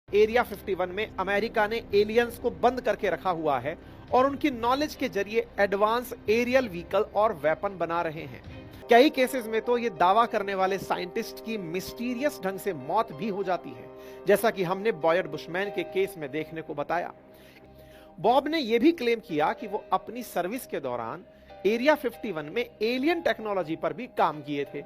Area 51 में America ने aliens को बंद करके रखा हुआ है और उनकी नॉलेज के जरिए एडवांस एरियल व्हीकल और वेपन बना रहे हैं। कई केसेस में तो ये दावा करने वाले साइंटिस्ट की मिस्टीरियस ढंग से मौत भी हो जाती है, जैसा कि हमने बॉयड बुशमैन के केस में देखने को बताया। बॉब ने यह भी क्लेम किया कि वो अपनी सर्विस के दौरान एरिया 51 में एलियन टेक्नोलॉजी पर भी काम किए थे।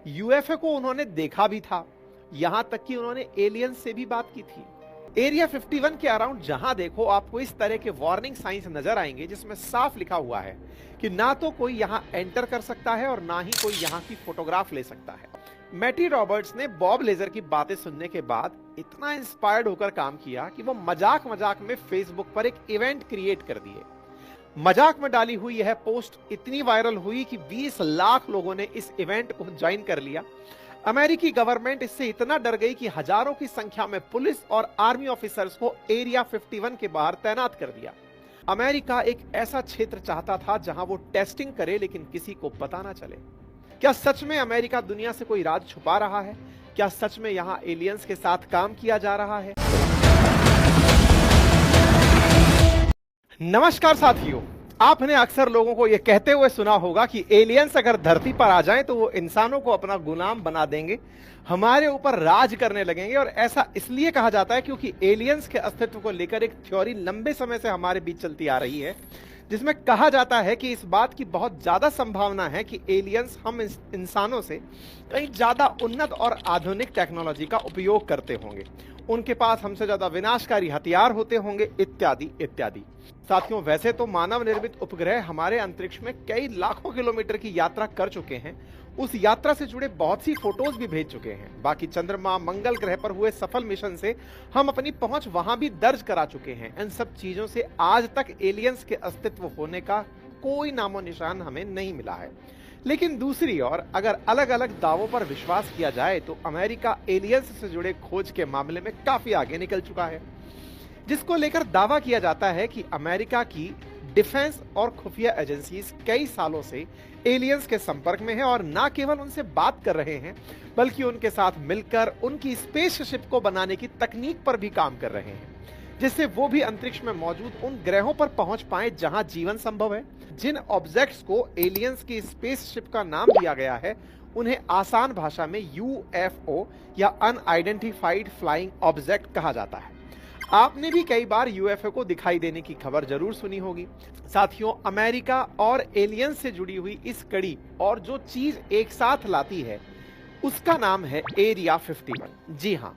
यूएफओ को उन्होंने देखा भी था, यहां तक कि उन्होंने एलियंस से भी बात की थी। एरिया 51 के अराउंड जहां देखो आपको इस तरह के वार्निंग साइंस नजर आएंगे, जिसमें साफ लिखा हुआ है कि ना तो कोई यहां एंटर कर सकता है और ना ही कोई यहां की फोटोग्राफ ले सकता है। मैटी रॉबर्ट्स ने बॉब लेजर की बातें सुनने के बाद इतना इंस्पायर्ड होकर काम किया कि वो मजाक मजाक में फेसबुक पर एक इवेंट क्रिएट कर दिए। मजाक में डाली हुई यह पोस्ट इतनी वायरल हुई कि 20 लाख लोगों ने इस इवेंट को ज्वाइन कर लिया। अमेरिकी गवर्नमेंट इससे इतना डर गई कि हजारों की संख्या में पुलिस और आर्मी ऑफिसर्स को एरिया 51 के बाहर तैनात कर दिया। अमेरिका एक ऐसा क्षेत्र चाहता था जहां वो टेस्टिंग करे लेकिन किसी को पता ना चले। क्या सच में अमेरिका दुनिया से कोई राज छुपा रहा है? क्या सच में यहां एलियंस के साथ काम किया जा रहा है? नमस्कार साथियों, आपने अक्सर लोगों को यह कहते हुए सुना होगा कि एलियंस अगर धरती पर आ जाएं तो वो इंसानों को अपना गुलाम बना देंगे, हमारे ऊपर राज करने लगेंगे। और ऐसा इसलिए कहा जाता है क्योंकि एलियंस के अस्तित्व को लेकर एक थ्योरी लंबे समय से हमारे बीच चलती आ रही है, जिसमें कहा जाता है कि इस बात की बहुत ज्यादा संभावना है कि एलियंस हम इंसानों से कहीं ज्यादा उन्नत और आधुनिक टेक्नोलॉजी का उपयोग करते होंगे, उनके पास हमसे ज्यादा विनाशकारी हथियार होते होंगे, इत्यादि इत्यादि। साथियों, वैसे तो मानव निर्मित उपग्रह हमारे अंतरिक्ष में कई लाखों किलोमीटर की यात्रा कर चुके हैं, उस यात्रा से जुड़े बहुत सी फोटोज भी भेज चुके हैं। बाकी चंद्रमा, मंगल ग्रह पर हुए सफल मिशन से हम अपनी पहुंच वहां भी दर्ज करा चुके हैं। इन सब चीजों से आज तक एलियंस के अस्तित्व होने का कोई नामो निशान हमें नहीं मिला है। लेकिन दूसरी ओर अगर अलग अलग दावों पर विश्वास किया जाए तो अमेरिका एलियंस से जुड़े खोज के मामले में काफी आगे निकल चुका है, जिसको लेकर दावा किया जाता है कि अमेरिका की डिफेंस और खुफिया एजेंसीज कई सालों से एलियंस के संपर्क में है और न केवल उनसे बात कर रहे हैं बल्कि उनके साथ मिलकर उनकी स्पेसशिप को बनाने की तकनीक पर भी काम कर रहे हैं, जिससे वो भी अंतरिक्ष में मौजूद उन ग्रहों पर पहुंच पाए जहां जीवन संभव है। जिन ऑब्जेक्ट्स को एलियंस की स्पेसशिप का नाम दिया गया है उन्हें आसान भाषा में यूएफओ या अनआइडेंटिफाइड फ्लाइंग ऑब्जेक्ट कहा जाता है। आपने भी कई बार यूएफओ को दिखाई देने की खबर जरूर सुनी होगी। साथियों, अमेरिका और एलियंस से जुड़ी हुई इस कड़ी और जो चीज एक साथ लाती है उसका नाम है एरिया 51। जी हां,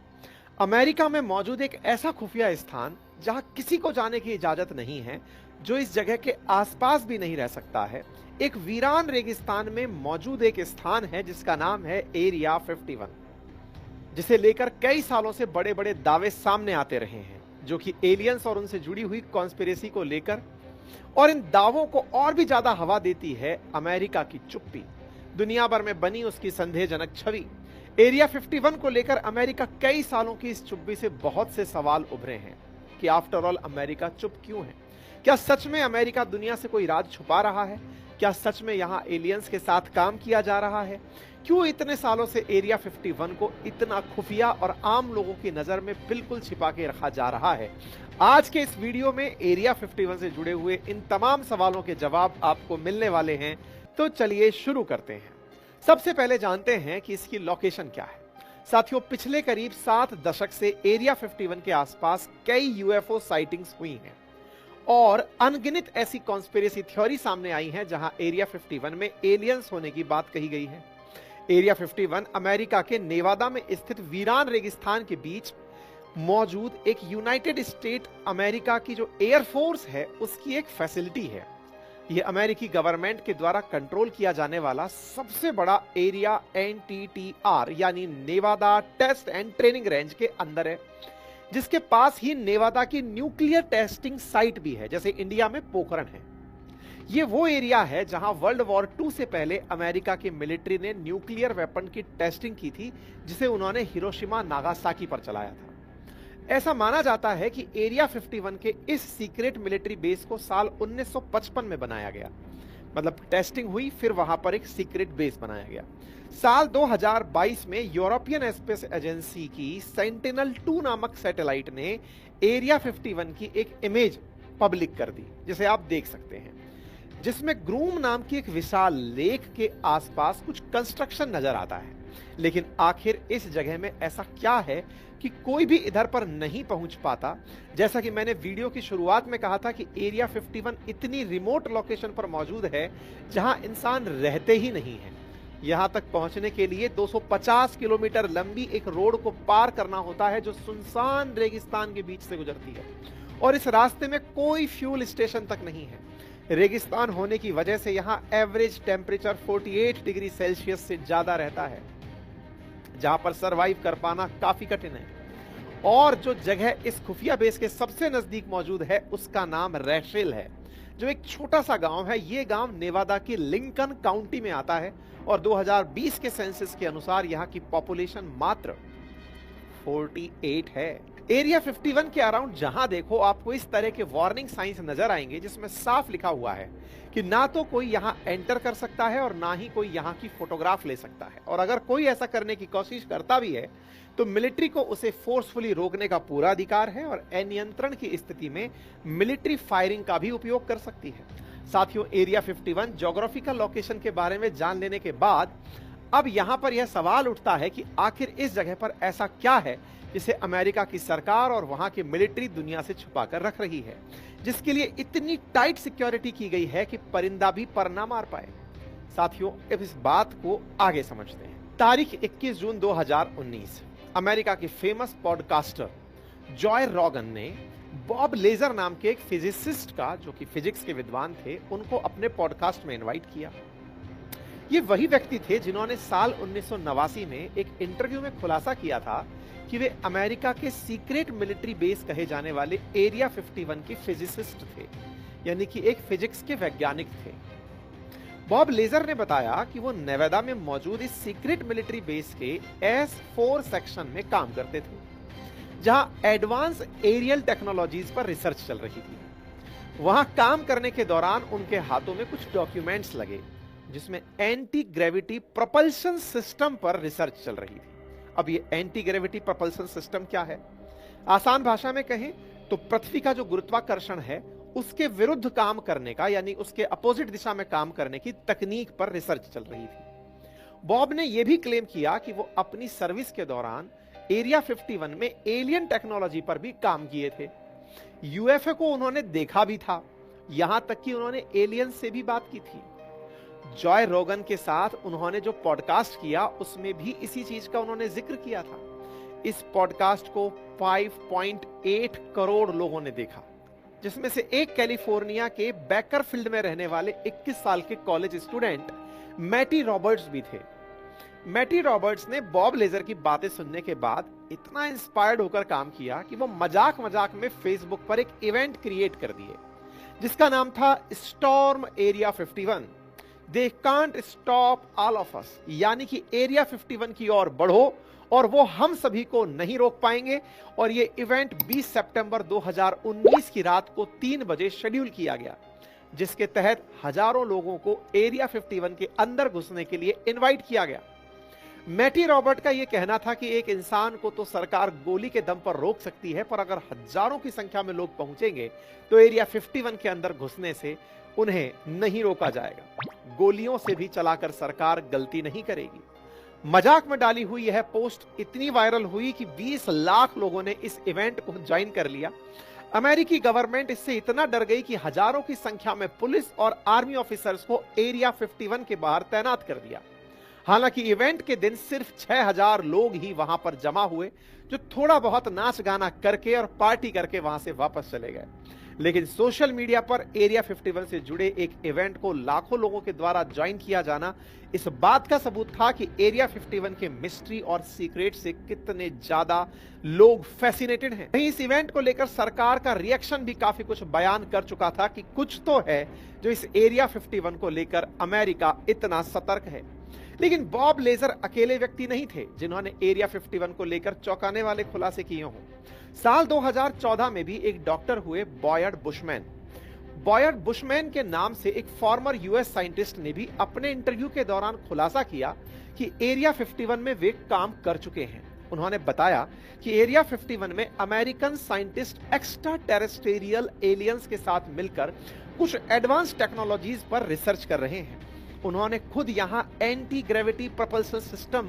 अमेरिका में मौजूद एक ऐसा खुफिया स्थान जहां किसी को जाने की इजाजत नहीं है, जो इस जगह के आसपास भी नहीं रह सकता है। एक वीरान रेगिस्तान में मौजूद एक स्थान है जिसका नाम है एरिया 51, जिसे लेकर कई सालों से बड़े बड़े दावे सामने आते रहे हैं, जो कि एलियंस और उनसे जुड़ी हुई कॉन्स्पिरेसी को लेकर। और इन दावों को और भी ज्यादा हवा देती है अमेरिका की चुप्पी, दुनिया भर में बनी उसकी संदेहजनक छवि। एरिया 51 को लेकर अमेरिका कई सालों की इस चुप्पी से बहुत से सवाल उभरे हैं कि आफ्टर ऑल अमेरिका चुप क्यों है? क्या सच में अमेरिका दुनिया से कोई राज छुपा रहा है? क्या सच में यहां एलियंस के साथ काम किया जा रहा है? क्यों इतने सालों से एरिया 51 को इतना खुफिया और आम लोगों की नजर में बिल्कुल छिपा के रखा जा रहा है? आज के इस वीडियो में एरिया 51 से जुड़े हुए इन तमाम सवालों के जवाब आपको मिलने वाले हैं। तो चलिए शुरू करते हैं। सबसे पहले जानते हैं कि इसकी लोकेशन क्या है। साथियों, पिछले करीब 7 दशक से एरिया 51 के आसपास कई यूएफओ साइटिंग्स हुई हैं और अनगिनत ऐसी कॉन्स्पिरेसी थ्योरी सामने आई हैं जहां एरिया 51 में एलियंस होने की बात कही गई है। एरिया 51 अमेरिका के नेवादा में स्थित वीरान रेगिस्तान के बीच मौजूद एक यूनाइटेड स्टेट अमेरिका की जो एयरफोर्स है उसकी एक फैसिलिटी है। यह अमेरिकी गवर्नमेंट के द्वारा कंट्रोल किया जाने वाला सबसे बड़ा एरिया एनटीटीआर यानी Nevada test and training range के अंदर है, जिसके पास ही नेवादा की न्यूक्लियर टेस्टिंग साइट भी है, जैसे इंडिया में पोखरण है। यह वो एरिया है जहां वर्ल्ड वॉर 2 से पहले अमेरिका की मिलिट्री ने न्यूक्लियर वेपन की टेस्टिंग की थी, जिसे उन्होंने हिरोशिमा नागासाकी पर चलाया था। ऐसा माना जाता है कि एरिया 51 के इस सीक्रेट मिलिट्री बेस को साल 1955 में बनाया गया, मतलब टेस्टिंग हुई फिर वहां पर एक सीक्रेट बेस बनाया गया। साल 2022 में यूरोपियन स्पेस एजेंसी की सेंटिनल-2 नामक सैटेलाइट ने एरिया 51 की एक इमेज पब्लिक कर दी, जिसे आप देख सकते हैं, जिसमें ग्रूम नाम की एक विशाल लेक के आसपास कुछ कंस्ट्रक्शन नजर आता है। लेकिन आखिर इस जगह में ऐसा क्या है कि कोई भी इधर पर नहीं पहुंच पाता? जैसा कि मैंने वीडियो की शुरुआत में कहा था कि एरिया 51 इतनी रिमोट लोकेशन पर मौजूद है जहां इंसान रहते ही नहीं है। यहां तक पहुंचने के लिए 250 किलोमीटर लंबी एक रोड को पार करना होता है, जो सुनसान रेगिस्तान के बीच से गुजरती है, और इस रास्ते में कोई फ्यूल स्टेशन तक नहीं है। रेगिस्तान होने की वजह से यहां एवरेज टेम्परेचर 48 डिग्री सेल्सियस से ज्यादा रहता है, जहां पर सरवाइव कर पाना काफी कठिन है। और जो जगह इस खुफिया बेस के सबसे नजदीक मौजूद है उसका नाम रैशेल है, जो एक छोटा सा गांव है। ये गांव नेवादा के लिंकन काउंटी में आता है और 2020 के सेंसस के अनुसार यहां की पॉपुलेशन मात्र 48 है। एरिया 51 के अराउंड जहां देखो आपको इस तरह के वार्निंग साइंस नजर आएंगे, जिसमें साफ लिखा हुआ है कि ना तो कोई यहां एंटर कर सकता है और ना ही कोई यहां की फोटोग्राफ ले सकता है, और अगर कोई ऐसा करने की कोशिश करता भी है तो मिलिट्री को उसे फोर्सफुली रोकने का पूरा अधिकार है और अनियंत्रण की स्थिति में मिलिट्री फायरिंग का भी उपयोग कर सकती है। साथियों, एरिया 51 ज्योग्राफिकल लोकेशन के बारे में जान लेने के बाद अब यहां पर यह सवाल उठता है कि आखिर इस जगह पर ऐसा क्या है जिसे अमेरिका की सरकार और वहां की मिलिट्री दुनिया से छुपाकर रख रही है, जिसके लिए इतनी टाइट सिक्योरिटी की गई है कि परिंदा भी पर ना मार पाए। साथियों, अब इस बात को आगे समझते हैं। तारीख 21 जून 2019, अमेरिका के फेमस पॉडकास्टर जॉय रोगन ने बॉब लेजर नाम के एक फिजिसिस्ट का, जो कि फिजिक्स के विद्वान थे, उनको अपने पॉडकास्ट में इनवाइट किया। ये वही व्यक्ति थे जिन्होंने साल 1989 में एक इंटरव्यू में खुलासा किया था कि वे अमेरिका के सीक्रेट मिलिट्री बेस कहे जाने वाले एरिया 51 के फिजिसिस्ट थे, यानी कि एक फिजिक्स के वैज्ञानिक थे। बॉब लेजर ने बताया कि वो नेवादा में मौजूद इस सीक्रेट मिलिट्री बेस के S4 सेक्शन में काम करते थे, जहां एडवांस एरियल टेक्नोलॉजीज पर रिसर्च चल रही थी। वहां काम करने के दौरान उनके हाथों में कुछ डॉक्यूमेंट्स लगे, जिसमें एंटी ग्रेविटी प्रोपल्शन सिस्टम पर रिसर्च चल रही थी। अब ये एंटी ग्रेविटी प्रोपल्शन सिस्टम क्या है? आसान भाषा में कहें तो पृथ्वी का जो गुरुत्वाकर्षण है उसके विरुद्ध काम करने का, यानी उसके अपोजिट दिशा में काम करने की तकनीक पर रिसर्च चल रही थी। बॉब ने यह भी क्लेम किया कि वो अपनी सर्विस के दौरान एरिया 51 में एलियन टेक्नोलॉजी पर भी काम किए थे। यूएफओ को उन्होंने देखा भी था, यहां तक कि उन्होंने एलियन से भी बात की थी। जॉय रोगन के साथ उन्होंने जो पॉडकास्ट किया उसमें भी इसी चीज का उन्होंने जिक्र किया था। इस पॉडकास्ट को 5.8 करोड़ लोगों ने देखा, जिसमें से एक कैलिफोर्निया के बैकरफील्ड में रहने वाले 21 साल के कॉलेज स्टूडेंट मैटी रॉबर्ट्स भी थे। मैटी रॉबर्ट्स ने बॉब लेजर की बातें सुनने के बाद इतना इंस्पायर्ड होकर काम किया कि वो मजाक मजाक में फेसबुक पर एक इवेंट क्रिएट कर दिए, जिसका नाम था storm area 51। They can't stop all of us, यानी कि एरिया 51 की ओर बढ़ो और वो हम सभी को नहीं रोक पाएंगे। और ये इवेंट 20 सितंबर 2019 की रात को 3 बजे शेड्यूल किया गया, जिसके तहत हजारों लोगों को एरिया 51 के अंदर घुसने के लिए इनवाइट किया गया। मैटी रॉबर्ट का यह कहना था कि एक इंसान को तो सरकार गोली के दम पर रोक सकती है, पर अगर हजारों की संख्या में लोग पहुंचेंगे तो एरिया 51 के अंदर घुसने से उन्हें नहीं रोका जाएगा। गोलियों से भी चलाकर सरकार गलती नहीं करेगी। मजाक में डाली हुई यह पोस्ट इतनी वायरल हुई कि 20 लाख लोगों ने इस इवेंट को ज्वाइन कर लिया। अमेरिकी गवर्नमेंट इससे इतना डर गई कि हजारों की संख्या में पुलिस और आर्मी ऑफिसर्स को एरिया 51 के बाहर तैनात कर दिया। हालांकि इवेंट के दिन सिर्फ 6000 लोग ही वहां पर जमा हुए, जो थोड़ा बहुत नाच गाना करके और पार्टी करके वहां से वापस चले गए। लेकिन सोशल मीडिया पर एरिया 51 से जुड़े एक इवेंट को लाखों लोगों के द्वारा ज्वाइन किया जाना इस बात का सबूत था कि एरिया 51 के मिस्ट्री और सीक्रेट से कितने ज्यादा लोग फैसिनेटेड हैं। वहीं इस इवेंट को लेकर सरकार का रिएक्शन भी काफी कुछ बयान कर चुका था कि कुछ तो है जो इस एरिया 51 को लेकर अमेरिका इतना सतर्क है। लेकिन बॉब लेजर अकेले व्यक्ति नहीं थे जिन्होंने एरिया 51 को लेकर चौंकाने वाले खुलासे किए हों। साल 2014 में भी एक डॉक्टर हुए बॉयड बुशमैन। बॉयड बुशमैन के नाम से एक फॉर्मर यूएस साइंटिस्ट ने भी अपने इंटरव्यू के दौरान खुलासा किया कि एरिया 51 में वे काम कर चुके हैं। उन्होंने बताया कि एरिया 51 में American scientist extra terrestrial aliens के साथ मिलकर कुछ एडवांस टेक्नोलॉजीज पर रिसर्च कर रहे हैं। उन्होंने खुद यहां एंटी ग्रेविटी प्रोपल्शन सिस्टम,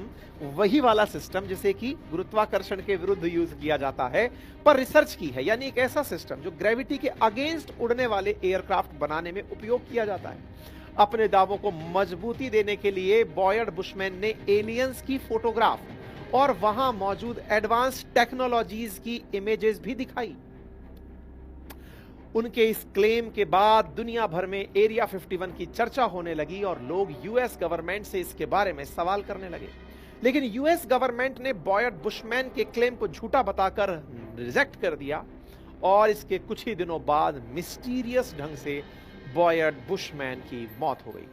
वही वाला सिस्टम जिसे कि गुरुत्वाकर्षण के विरुद्ध यूज किया जाता है, पर रिसर्च की है। यानी एक ऐसा सिस्टम जो ग्रेविटी के अगेंस्ट उड़ने वाले एयरक्राफ्ट बनाने में उपयोग किया जाता है। अपने दावों को मजबूती देने के लिए बॉयड बुशमैन ने एलियंस की फोटोग्राफ और वहां मौजूद एडवांस टेक्नोलॉजीज की इमेजेस भी दिखाई। उनके इस क्लेम के बाद दुनिया भर में एरिया 51 की चर्चा होने लगी और लोग यूएस गवर्नमेंट से इसके बारे में सवाल करने लगे। लेकिन यूएस गवर्नमेंट ने बॉयड बुशमैन के क्लेम को झूठा बताकर रिजेक्ट कर दिया और इसके कुछ ही दिनों बाद मिस्टीरियस ढंग से बॉयड बुशमैन की मौत हो गई।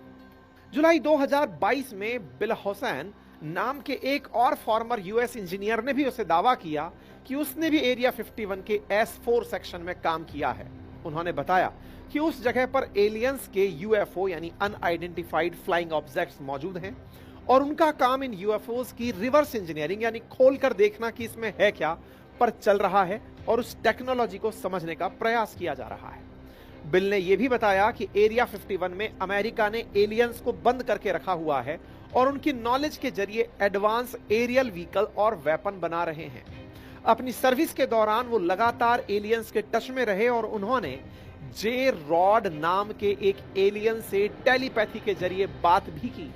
जुलाई 2022 में बिल हुसैन नाम के एक और फॉर्मर यूएस इंजीनियर ने भी उसे दावा किया कि उसने भी एरिया 51 के S4 सेक्शन में काम किया है। उन्होंने बताया कि उस जगह पर एलियंस के यूएफओ यानी अनआइडेंटिफाइड फ्लाइंग ऑब्जेक्ट्स मौजूद हैं और उनका काम इन यूएफओज की रिवर्स इंजीनियरिंग यानी खोलकर देखना कि इसमें है क्या पर चल रहा है और उस टेक्नोलॉजी को समझने का प्रयास किया जा रहा है। बिल ने यह भी बताया कि एरिया 51 में अमेरिका ने एलियंस को बंद करके रखा हुआ है और उनकी नॉलेज के जरिए एडवांस एरियल व्हीकल और वेपन बना रहे हैं। अपनी सर्विस के दौरान वो लगातार एलियंस के टच में रहे और उन्होंने जे रॉड नाम के एक एलियन से टेलीपैथी के जरिए बात भी की।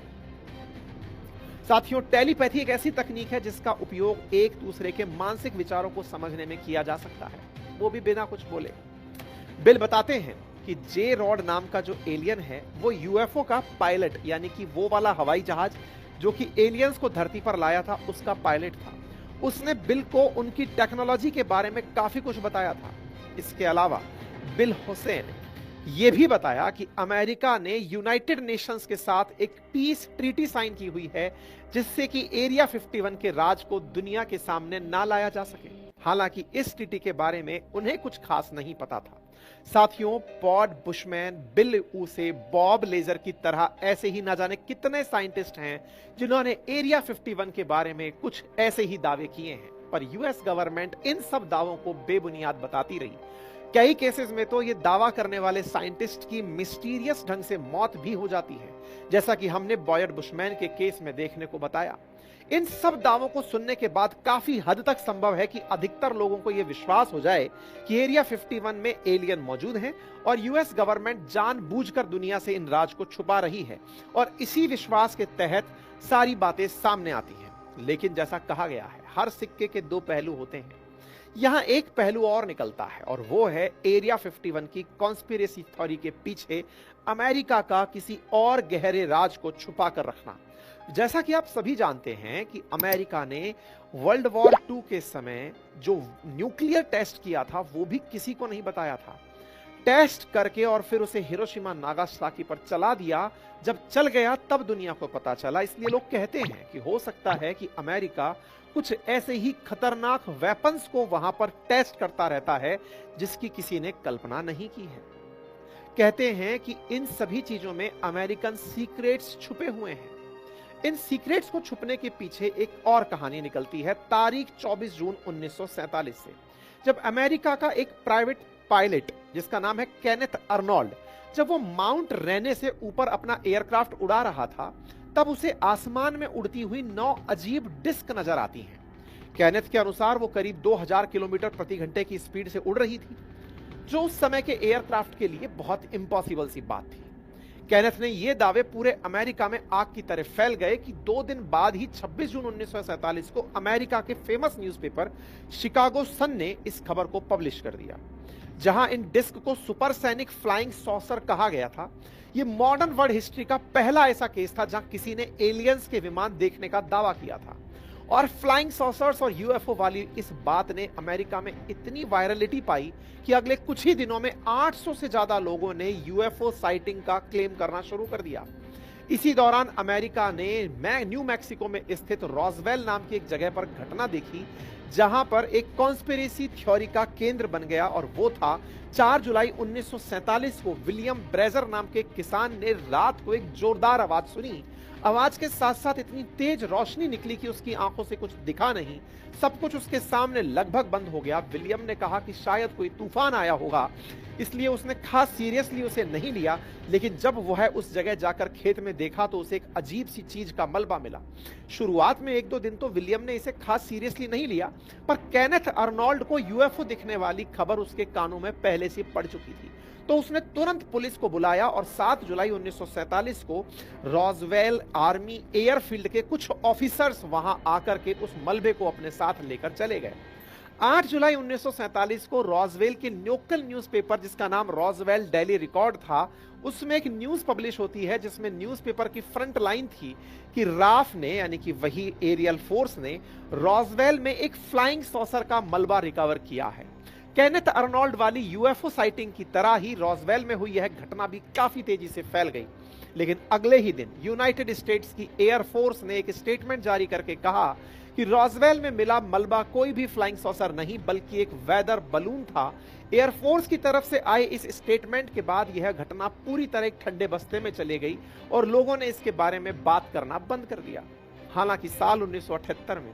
साथियों, टेलीपैथी एक ऐसी तकनीक है जिसका उपयोग एक दूसरे के मानसिक विचारों को समझने में किया जा सकता है, वो भी बिना कुछ बोले। बिल बताते हैं कि जे रॉड नाम का जो एलियन है वो यूएफओ का पायलट यानी कि वो वाला हवाई जहाज जो कि एलियंस को धरती पर लाया था उसका पायलट था। उसने बिल को उनकी टेक्नोलॉजी के बारे में काफी कुछ बताया था। इसके अलावा बिल हुसैन ये भी बताया कि अमेरिका ने यूनाइटेड नेशंस के साथ एक पीस ट्रीटी साइन की हुई है जिससे कि एरिया 51 के राज को दुनिया के सामने ना लाया जा सके। हालांकि इस ट्रीटी के बारे में उन्हें कुछ खास नहीं पता था। साथियों, Boyd Bushman, Bill Uhouse, Bob Lazar की तरह ऐसे ही ना जाने कितने साइंटिस्ट हैं जिन्होंने एरिया 51 के बारे में कुछ ऐसे ही दावे किए हैं, पर यूएस गवर्नमेंट इन सब दावों को बेबुनियाद बताती रही। कई केसेस में तो ये दावा करने वाले साइंटिस्ट की मिस्टीरियस ढंग से मौत भी हो जाती है, जैसा कि हमने बॉयड बुशमैन के केस में देखने को बताया। इन सब दावों को सुनने के बाद काफी हद तक संभव है कि अधिकतर लोगों को यह विश्वास हो जाए कि एरिया 51 में एलियन मौजूद हैं और यूएस गवर्नमेंट जानबूझकर दुनिया से इन राज को छुपा रही है और इसी विश्वास के तहत सारी बातें सामने आती हैं। लेकिन जैसा कहा गया है, हर सिक्के के दो पहलू होते हैं। यहां एक पहलू और निकलता है और वो है एरिया 51 की कॉन्स्पिरेसी थ्योरी के पीछे अमेरिका का किसी और गहरे राज को छुपा कर रखना। जैसा कि आप सभी जानते हैं कि अमेरिका ने वर्ल्ड वॉर 2 के समय जो न्यूक्लियर टेस्ट किया था वो भी किसी को नहीं बताया था। टेस्ट करके और फिर उसे हिरोशिमा नागासाकी पर चला दिया। जब चल गया तब दुनिया को पता चला। इसलिए लोग कहते हैं कि हो सकता है कि अमेरिका कुछ ऐसे ही खतरनाक वेपन्स को वहां पर टेस्ट करता रहता है जिसकी किसी ने कल्पना नहीं की है। कहते हैं कि इन सभी चीजों में अमेरिकन सीक्रेट्स छुपे हुए हैं। इन सीक्रेट्स को छुपने के पीछे एक और कहानी निकलती है तारीख 24 जून 1947 से, जब अमेरिका का एक प्राइवेट पायलट जिसका नाम है केनेथ अर्नोल्ड, जब वो माउंट रेने से ऊपर अपना एयरक्राफ्ट उड़ा रहा था तब उसे आसमान में उड़ती हुई 9 अजीब डिस्क नजर आती हैं। केनेथ के अनुसार वो करीब 2000 किलोमीटर प्रति घंटे की स्पीड से उड़ रही थी, जो उस समय के एयरक्राफ्ट के लिए बहुत इम्पॉसिबल सी बात थी। केनेथ ने ये दावे पूरे अमेरिका में आग की तरह फैल गए कि 2 दिन बाद ही 26 जून 1947 को अमेरिका के फेमस न्यूज़पेपर शिकागो सन ने इस खबर को पब्लिश कर दिया, जहां इन डिस्क को सुपरसोनिक फ्लाइंग सॉसर कहा गया था। यह मॉडर्न वर्ल्ड हिस्ट्री का पहला ऐसा केस था जहां किसी ने एलियंस के विमान देखने का दावा किया था। और फ्लाइंग सॉसर्स और यूएफओ वाली इस बात ने अमेरिका में इतनी वायरलिटी पाई कि अगले कुछ ही दिनों में 800 से ज्यादा लोगों ने यूएफओ साइटिंग का क्लेम करना शुरू कर दिया। इसी दौरान अमेरिका ने न्यू मैक्सिको में स्थित रॉसवेल नाम की एक जगह पर घटना देखी, जहां पर एक कॉन्स्पिरेसी थ्योरी का केंद्र बन गया, और वो था 4 जुलाई 1947 को विलियम ब्रेजर नाम के किसान ने रात को एक जोरदार आवाज सुनी। आवाज के साथ साथ इतनी तेज रोशनी निकली कि उसकी आंखों से कुछ दिखा नहीं, सब कुछ उसके सामने लगभग बंद हो गया। विलियम ने कहा कि शायद कोई तूफान आया होगा, इसलिए उसने खास सीरियसली उसे नहीं लिया, लेकिन जब वह उस जगह जाकर खेत में देखा तो उसे एक अजीब सी चीज का मलबा मिला। शुरुआत में 1-2 दिन तो विलियम ने इसे खास सीरियसली नहीं लिया, पर केनेथ अर्नोल्ड को यूएफओ दिखने वाली खबर उसके कानों में पहले से पड़ चुकी थी, तो उसने तुरंत पुलिस को बुलाया और 7 जुलाई 1947 को रॉसवेल आर्मी एयरफील्ड के कुछ ऑफिसर्स वहां आकर के उस मलबे को अपने साथ लेकर चले गए। 8 जुलाई 1947 को रॉसवेल के लोकल न्यूज़पेपर, जिसका नाम रॉसवेल डेली रिकॉर्ड था, उसमें एक न्यूज पब्लिश होती है जिसमें न्यूज़पेपर की फ्रंट लाइन थी कि राफ ने, यानी कि वही एरियल फोर्स ने, रॉसवेल में एक फ्लाइंग सॉसर का मलबा रिकवर किया है। केनेथ अर्नोल्ड वाली यूएफओ साइटिंग की तरह ही रॉसवेल में हुई यह घटना भी काफी तेजी से फैल गई, लेकिन अगले ही दिन यूनाइटेड स्टेट्स की एयरफोर्स ने एक स्टेटमेंट जारी करके कहा कि रॉसवेल में मिला मलबा कोई भी फ्लाइंग सॉसर नहीं बल्कि एक वेदर बलून था। एयरफोर्स की तरफ से आए इस स्टेटमेंट के बाद यह घटना पूरी तरह एक ठंडे बस्ते में चली गई और लोगों ने इसके बारे में बात करना बंद कर दिया। हालांकि साल 1978 में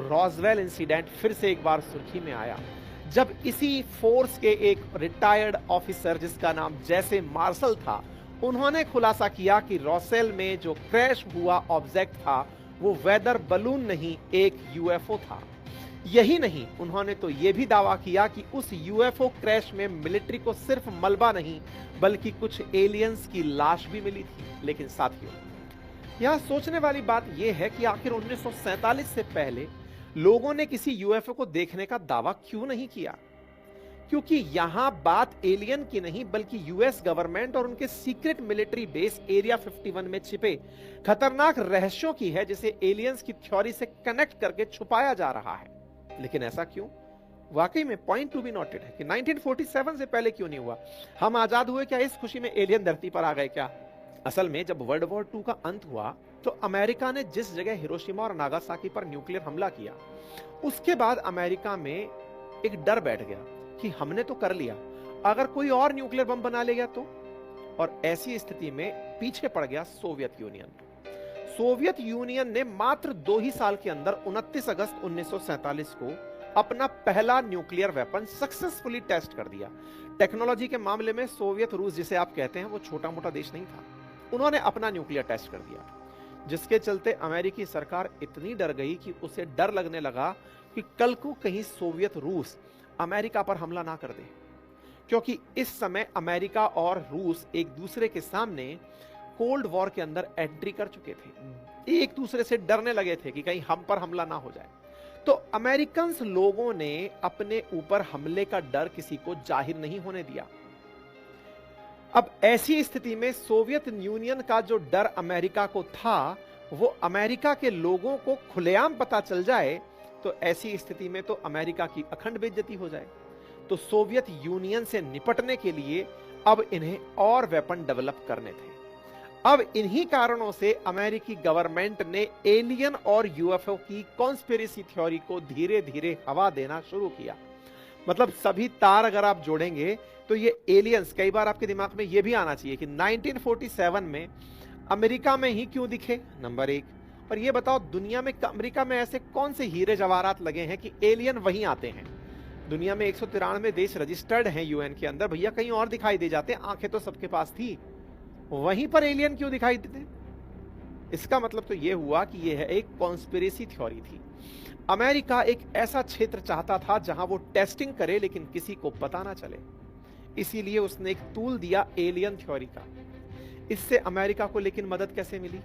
रॉसवेल इंसिडेंट फिर से एक बार सुर्खी में आया, जब इसी फोर्स के एक रिटायर्ड ऑफिसर जिसका नाम जैसे मार्शल था, उन्होंने खुलासा किया कि रॉसवेल में जो क्रैश हुआ ऑब्जेक्ट था वो वेदर बलून नहीं, एक यूएफओ था। यही नहीं, उन्होंने तो यह भी दावा किया कि उस यूएफओ क्रैश में मिलिट्री को सिर्फ मलबा नहीं बल्कि कुछ एलियंस की लाश भी मिली थी। लेकिन साथियों, यहां सोचने वाली बात यह है कि आखिर 1947 से पहले लोगों ने किसी यूएफओ को देखने का दावा क्यों नहीं किया? क्योंकि यहां बात एलियन की नहीं बल्कि यूएस गवर्नमेंट और उनके सीक्रेट मिलिट्री बेस एरिया 51 में छिपे खतरनाक रहस्यों की है, जिसे एलियंस की थ्योरी से कनेक्ट करके छुपाया जा रहा है। लेकिन ऐसा क्यों? वाकई में पॉइंट टू बी नोटेड है कि 1947 से पहले क्यों नहीं हुआ? हम आजाद हुए क्या इस खुशी में एलियन धरती पर आ गए क्या? असल में जब वर्ल्ड वॉर 2 का अंत हुआ तो अमेरिका ने जिस जगह हिरोशिमा और नागासाकी पर न्यूक्लियर हमला किया, उसके बाद अमेरिका में एक डर बैठ गया कि हमने तो कर लिया, अगर कोई और न्यूक्लियर बम बना ले गया तो? और ऐसी स्थिति में पीछे पड़ गया सोवियत यूनियन। सोवियत यूनियन ने मात्र 2 ही साल के अंदर 29 अगस्त 1947 को अपना पहला न्यूक्लियर वेपन सक्सेसफुली टेस्ट कर दिया। टेक्नोलॉजी के मामले में सोवियत रूस जिसे आप कहते हैं वो छोटा मोटा देश नहीं था। उन्होंने अपना न्यूक्लियर टेस्ट कर दिया, जिसके चलते अमेरिकी सरकार इतनी डर गई कि उसे डर लगने लगा कि कल को कहीं सोवियत रूस अमेरिका पर हमला ना कर दे, क्योंकि इस समय अमेरिका और रूस एक दूसरे के सामने कोल्ड वॉर के अंदर एंट्री कर चुके थे। एक दूसरे से डरने लगे थे कि कहीं हम पर हमला ना हो जाए। तो अमेरिकन लोगों ने अपने ऊपर हमले का डर किसी को जाहिर नहीं होने दिया। अब ऐसी स्थिति में सोवियत यूनियन का जो डर अमेरिका को था वो अमेरिका के लोगों को खुलेआम पता चल जाए तो ऐसी स्थिति में तो अमेरिका की अखंड बेइज्जती हो जाए। तो सोवियत यूनियन से निपटने के लिए अब इन्हें और वेपन डेवलप करने थे। अब इन्हीं कारणों से अमेरिकी गवर्नमेंट ने एलियन और यूएफओ की कॉन्स्पिरेसी थ्योरी को धीरे धीरे हवा देना शुरू किया। मतलब सभी तार अगर आप जोड़ेंगे तो ये एलियंस, कई बार आपके दिमाग में ये भी आना चाहिए कि 1947 में अमेरिका में ही क्यों दिखे, नंबर 1। और ये बताओ दुनिया में, अमेरिका में ऐसे कौन से हीरे जवाहरात लगे हैं कि एलियन वहीं आते हैं? दुनिया में 193 देश रजिस्टर्ड हैं यूएन के अंदर, भैया कहीं और दिखाई दे जाते, आंखें तो सबके पास थी, वहीं पर एलियन क्यों दिखाई देते? इसका मतलब तो ये हुआ कि यह एक कॉन्स्पिरेसी थ्योरी थी। अमेरिका एक ऐसा क्षेत्र चाहता था जहां वो टेस्टिंग करे लेकिन किसी को पता ना चले, इसीलिए उसने एक टूल दिया एलियन थ्योरी का। इससे अमेरिका को लेकिन मदद कैसे मिली?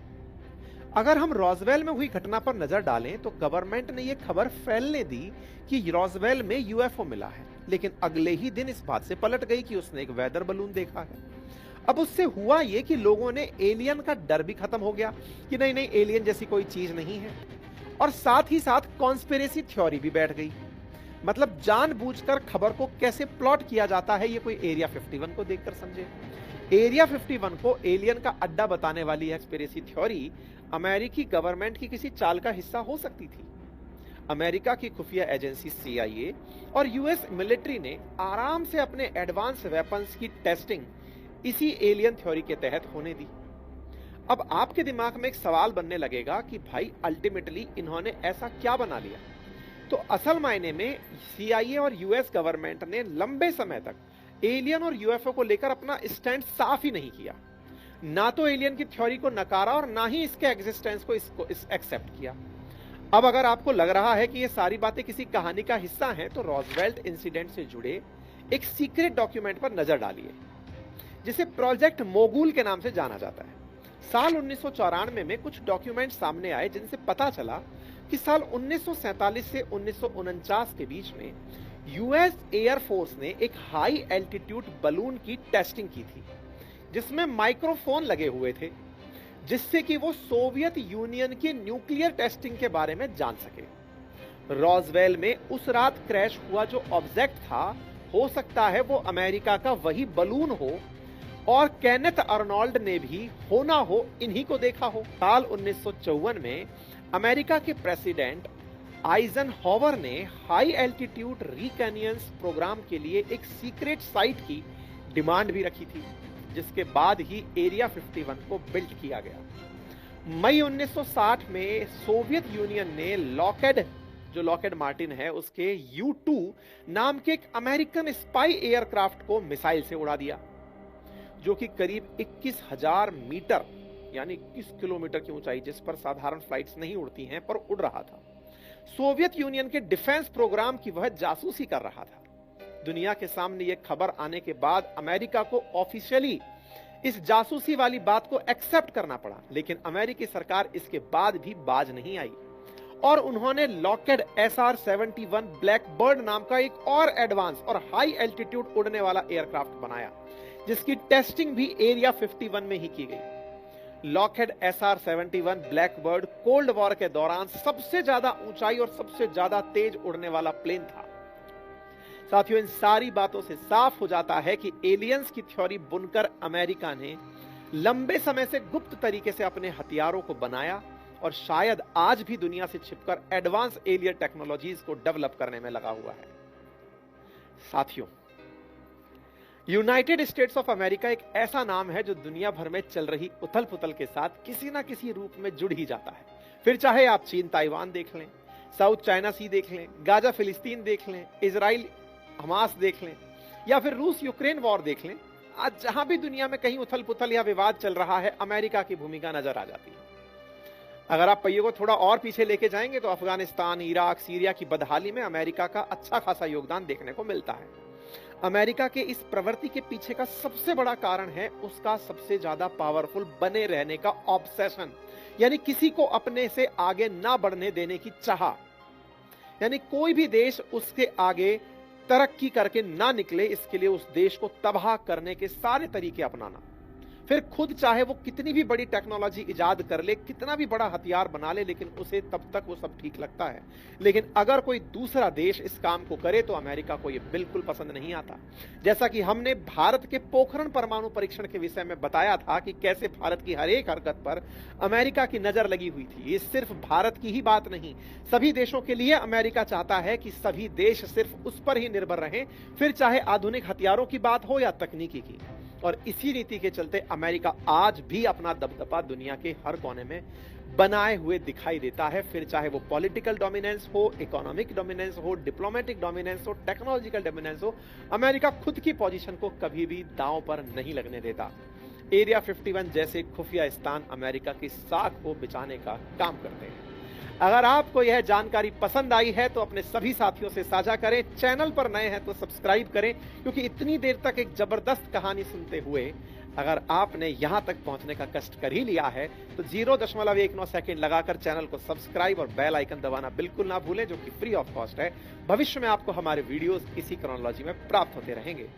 अगर हम रॉसवेल में हुई घटना पर नजर डालें तो गवर्नमेंट ने यह खबर फैलने दी कि रॉसवेल में यूएफओ मिला है, लेकिन अगले ही दिन इस बात से पलट गई कि उसने एक वेदर बलून देखा है। अब उससे हुआ यह कि लोगों ने एलियन का डर भी खत्म हो गया कि नहीं नहीं एलियन जैसी कोई चीज नहीं है, और साथ ही साथ कॉन्स्पिरेसी थ्योरी भी बैठ गई। मतलब जानबूझकर खबर को कैसे प्लॉट किया जाता है ये कोई एरिया 51 को देखकर समझे। एरिया 51 को एलियन का अड्डा बताने वाली एक्सपेरेसी थ्योरी अमेरिकी गवर्नमेंट की किसी चाल का हिस्सा हो सकती थी। अमेरिका की खुफिया एजेंसी CIA और यूएस मिलिट्री ने आराम से अपने एडवांस वेपन्स की टेस्टिंग इसी एलियन थ्योरी के तहत होने दी। अब आपके दिमाग में एक सवाल बनने लगेगा कि भाई अल्टीमेटली इन्होंने ऐसा क्या बना लिया। तो असल मायने में CIA और यूएस गवर्नमेंट ने लंबे समय तक एलियन और यूएफओ को लेकर अपना स्टैंड साफ ही नहीं किया। ना तो एलियन की थ्योरी को नकारा और ना ही इसके एग्जिस्टेंस को एक्सेप्ट किया। अब अगर आपको लग रहा है कि ये सारी बातें किसी कहानी का हिस्सा हैं, तो रॉजवेल्ट इंसिडेंट से जुड़े एक सीक्रेट डॉक्यूमेंट पर नजर डालिए, जिसे प्रोजेक्ट मोगुल के नाम से जाना जाता है। साल 1994 में कुछ डॉक्यूमेंट सामने आए जिनसे पता चला कि साल 1947 से 1949 के बीच में यूएस एयरफोर्स ने एक हाई एल्टीट्यूड बलून की टेस्टिंग की थी, जिसमें माइक्रोफोन लगे हुए थे, जिससे कि वो सोवियत यूनियन की न्यूक्लियर टेस्टिंग के बारे में जान सके। रॉजवेल में उस रात क्रैश हुआ जो ऑब्जेक्ट था, हो सकता है वो अमेरिका का वही बलून हो और केनेथ अर्नोल्ड ने भी होना हो इन्हीं को देखा हो। साल 1954 में अमेरिका के प्रेसिडेंट आइजनहॉवर ने हाई एल्टीट्यूड रिकॉनेसांस प्रोग्राम के लिए एक सीक्रेट साइट की डिमांड भी रखी थी, जिसके बाद ही एरिया 51 को बिल्ड किया गया। मई 1960 में सोवियत यूनियन ने लॉकहेड मार्टिन है उसके U-2 नाम के एक अमेरिकन स्पाई एयरक्राफ्ट को मिसाइल से उड़ा दिया, जो कि करीब 21,000 मीटर यानी 21 किलोमीटर की ऊंचाई, जिस पर साधारण फ्लाइट्स नहीं उड़ती हैं, पर उड़ रहा था। सोवियत यूनियन के डिफेंस प्रोग्राम की वह जासूसी कर रहा था। दुनिया के सामने यह खबर आने के बाद अमेरिका को ऑफिशियली इस जासूसी वाली बात को एक्सेप्ट करना पड़ा, लेकिन अमेरिकी सरकार इसके बाद भी बाज नहीं आई और उन्होंने लॉकहेड SR-71 ब्लैकबर्ड नाम का एक और एडवांस और हाई एल्टीट्यूड उड़ने वाला एयरक्राफ्ट बनाया, जिसकी टेस्टिंग भी एरिया 51 में ही की गई। Lockheed SR-71 Blackbird cold war के दौरान सबसे ज्यादा ऊंचाई और सबसे ज्यादा तेज उड़ने वाला प्लेन था। साथियों, इन सारी बातों से साफ हो जाता है कि एलियंस की थ्योरी बुनकर अमेरिका ने लंबे समय से गुप्त तरीके से अपने हथियारों को बनाया और शायद आज भी दुनिया से छिपकर एडवांस एलियन टेक्नोलॉजीज को डेवलप करने में लगा हुआ है। साथियों, यूनाइटेड स्टेट्स ऑफ अमेरिका एक ऐसा नाम है जो दुनिया भर में चल रही उथल पुथल के साथ किसी ना किसी रूप में जुड़ ही जाता है। फिर चाहे आप चीन ताइवान देख लें, साउथ चाइना सी देख लें, गाजा फिलिस्तीन देख लें, इजराइल हमास देख लें, या फिर रूस यूक्रेन वॉर देख लें, आज जहां भी दुनिया में कहीं उथल पुथल या विवाद चल रहा है, अमेरिका की भूमिका नजर आ जाती है। अगर आप पहिए को थोड़ा और पीछे लेके जाएंगे तो अफगानिस्तान, इराक, सीरिया की बदहाली में अमेरिका का अच्छा खासा योगदान देखने को मिलता है। अमेरिका के इस प्रवृत्ति के पीछे का सबसे बड़ा कारण है उसका सबसे ज्यादा पावरफुल बने रहने का ऑब्सेशन, यानी किसी को अपने से आगे ना बढ़ने देने की चाह। यानी कोई भी देश उसके आगे तरक्की करके ना निकले, इसके लिए उस देश को तबाह करने के सारे तरीके अपनाना। फिर खुद चाहे वो कितनी भी बड़ी टेक्नोलॉजी इजाद कर ले, कितना भी बड़ा हथियार बना ले, लेकिन उसे तब तक वो सब ठीक लगता है। लेकिन अगर कोई दूसरा देश इस काम को करे तो अमेरिका को ये बिल्कुल पसंद नहीं आता। जैसा कि हमने भारत के पोखरण परमाणु परीक्षण के विषय में बताया था कि कैसे भारत की हर एक हरकत पर अमेरिका की नजर लगी हुई थी। ये सिर्फ भारत की ही बात नहीं, सभी देशों के लिए अमेरिका चाहता है कि सभी देश सिर्फ उस पर ही निर्भर रहें, फिर चाहे आधुनिक हथियारों की बात हो या तकनीकी की। और इसी नीति के चलते अमेरिका आज भी अपना दबदबा दुनिया के हर कोने में बनाए हुए दिखाई देता है, फिर चाहे वो पॉलिटिकल डोमिनेंस हो, इकोनॉमिक डोमिनेंस हो, डिप्लोमेटिक डोमिनेंस हो, टेक्नोलॉजिकल डोमिनेंस हो। अमेरिका खुद की पोजीशन को कभी भी दांव पर नहीं लगने देता। एरिया 51 जैसे खुफिया स्थान अमेरिका की साख को बिछाने का काम करते हैं। अगर आपको यह जानकारी पसंद आई है तो अपने सभी साथियों से साझा करें। चैनल पर नए हैं तो सब्सक्राइब करें, क्योंकि इतनी देर तक एक जबरदस्त कहानी सुनते हुए अगर आपने यहां तक पहुंचने का कष्ट कर ही लिया है तो 0.19 सेकंड लगाकर चैनल को सब्सक्राइब और बेल आइकन दबाना बिल्कुल ना भूलें, जो कि फ्री ऑफ कॉस्ट है। भविष्य में आपको हमारे वीडियोस इसी क्रोनोलॉजी में प्राप्त होते रहेंगे।